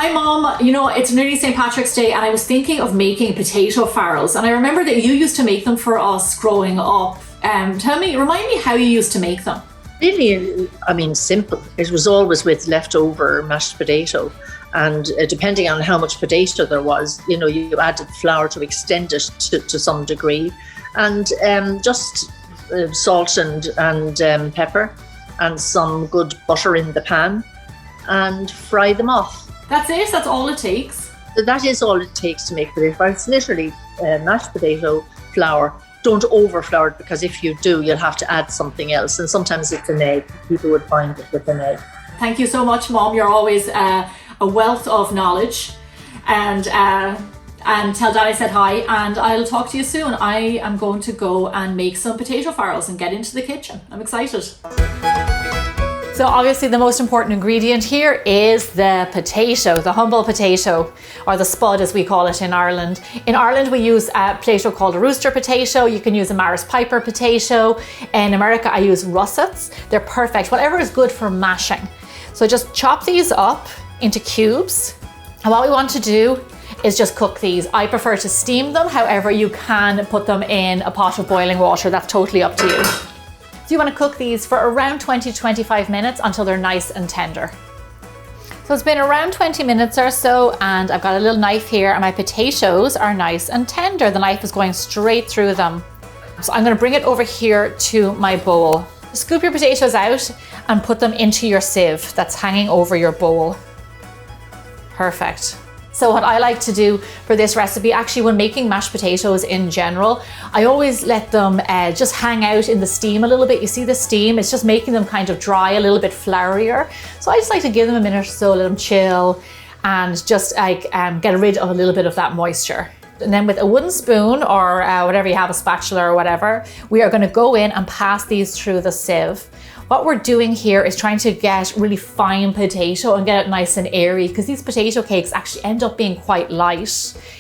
Hi Mom, you know, it's nearly St. Patrick's Day and I was thinking of making potato farls, and I remember that you used to make them for us growing up. Remind me how you used to make them. Really, I mean, simple. It was always with leftover mashed potato, and depending on how much potato there was, you know, you added flour to extend it to some degree, and just salt and pepper and some good butter in the pan and fry them off. That's it? That's all it takes? That is all it takes to make potato farls. It's literally mashed potato, flour. Don't over-flour it, because if you do, you'll have to add something else. And sometimes it's an egg. People would find it with an egg. Thank you so much, Mom. You're always a wealth of knowledge. And tell Dad I said hi, and I'll talk to you soon. I am going to go and make some potato farls and get into the kitchen. I'm excited. So obviously the most important ingredient here is the potato, the humble potato, or the spud as we call it in Ireland. In Ireland we use a potato called a rooster potato. You can use a Maris Piper potato. In America I use russets. They're perfect, whatever is good for mashing. So just chop these up into cubes. And what we want to do is just cook these. I prefer to steam them, however you can put them in a pot of boiling water. That's totally up to you. So you want to cook these for around 20 to 25 minutes until they're nice and tender. So it's been around 20 minutes or so, and I've got a little knife here and my potatoes are nice and tender. The knife is going straight through them. So I'm going to bring it over here to my bowl. Scoop your potatoes out and put them into your sieve that's hanging over your bowl. Perfect. So what I like to do for this recipe, actually when making mashed potatoes in general, I always let them just hang out in the steam a little bit. You see the steam, it's just making them kind of dry, a little bit flourier. So I just like to give them a minute or so, let them chill, and just like get rid of a little bit of that moisture. And then with a wooden spoon or whatever you have, a spatula or whatever, we are going to go in and pass these through the sieve. What we're doing here is trying to get really fine potato and get it nice and airy, because these potato cakes actually end up being quite light.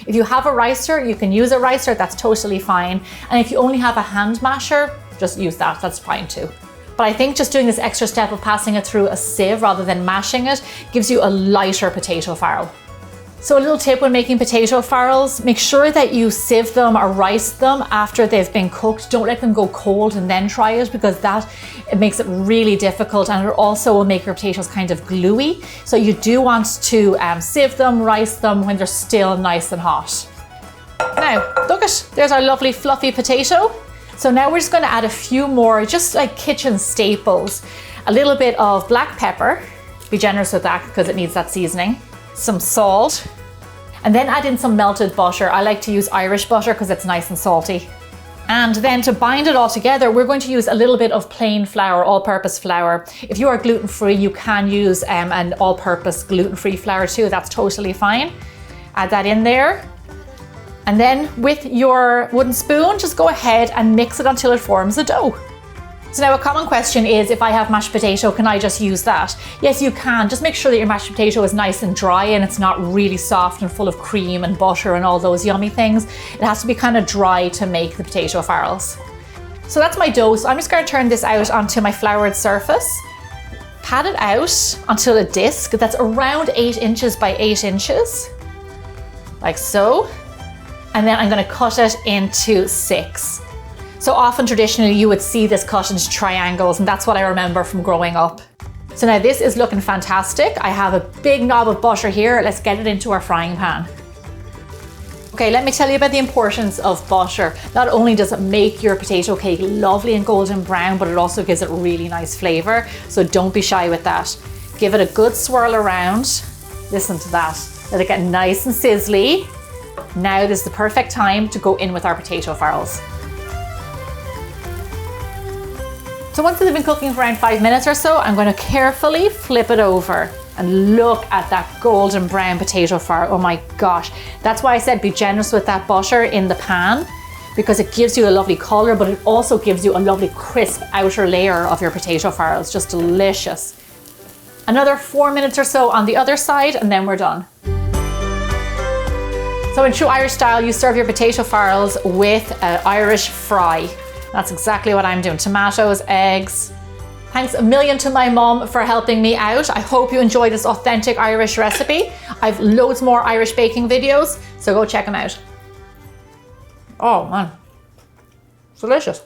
If you have a ricer, you can use a ricer, that's totally fine. And if you only have a hand masher, just use that, that's fine too. But I think just doing this extra step of passing it through a sieve rather than mashing it gives you a lighter potato farl. So a little tip when making potato farls, make sure that you sieve them or rice them after they've been cooked. Don't let them go cold and then try it, because it makes it really difficult, and it also will make your potatoes kind of gluey. So you do want to sieve them, rice them when they're still nice and hot. Now, look there's our lovely fluffy potato. So now we're just going to add a few more, just like kitchen staples. A little bit of black pepper. Be generous with that because it needs that seasoning. Some salt, and then add in some melted butter. I like to use Irish butter because it's nice and salty. And then to bind it all together, we're going to use a little bit of plain flour, all-purpose flour. If you are gluten-free, you can use an all-purpose gluten-free flour too. That's totally fine. Add that in there. And then with your wooden spoon, just go ahead and mix it until it forms a dough. So now a common question is, if I have mashed potato, can I just use that? Yes, you can. Just make sure that your mashed potato is nice and dry and it's not really soft and full of cream and butter and all those yummy things. It has to be kind of dry to make the potato farls. So that's my dough. So I'm just going to turn this out onto my floured surface. Pat it out until a disc that's around 8 inches by 8 inches. Like so. And then I'm going to cut it into 6. So often traditionally you would see this cut into triangles, and that's what I remember from growing up. So now this is looking fantastic. I have a big knob of butter here. Let's get it into our frying pan. Okay, let me tell you about the importance of butter. Not only does it make your potato cake lovely and golden brown, but it also gives it really nice flavor. So don't be shy with that. Give it a good swirl around. Listen to that. Let it get nice and sizzly. Now this is the perfect time to go in with our potato farls. So once they've been cooking for around 5 minutes or so, I'm going to carefully flip it over and look at that golden brown potato farl. Oh my gosh. That's why I said be generous with that butter in the pan, because it gives you a lovely color, but it also gives you a lovely crisp outer layer of your potato farl. It's just delicious. Another 4 minutes or so on the other side, and then we're done. So in true Irish style, you serve your potato farls with an Irish fry. That's exactly what I'm doing. Tomatoes, eggs, Thanks a million to my mom for helping me out. I hope you enjoyed this authentic Irish recipe. I've loads more Irish baking videos, so go check them out. Oh man, it's delicious.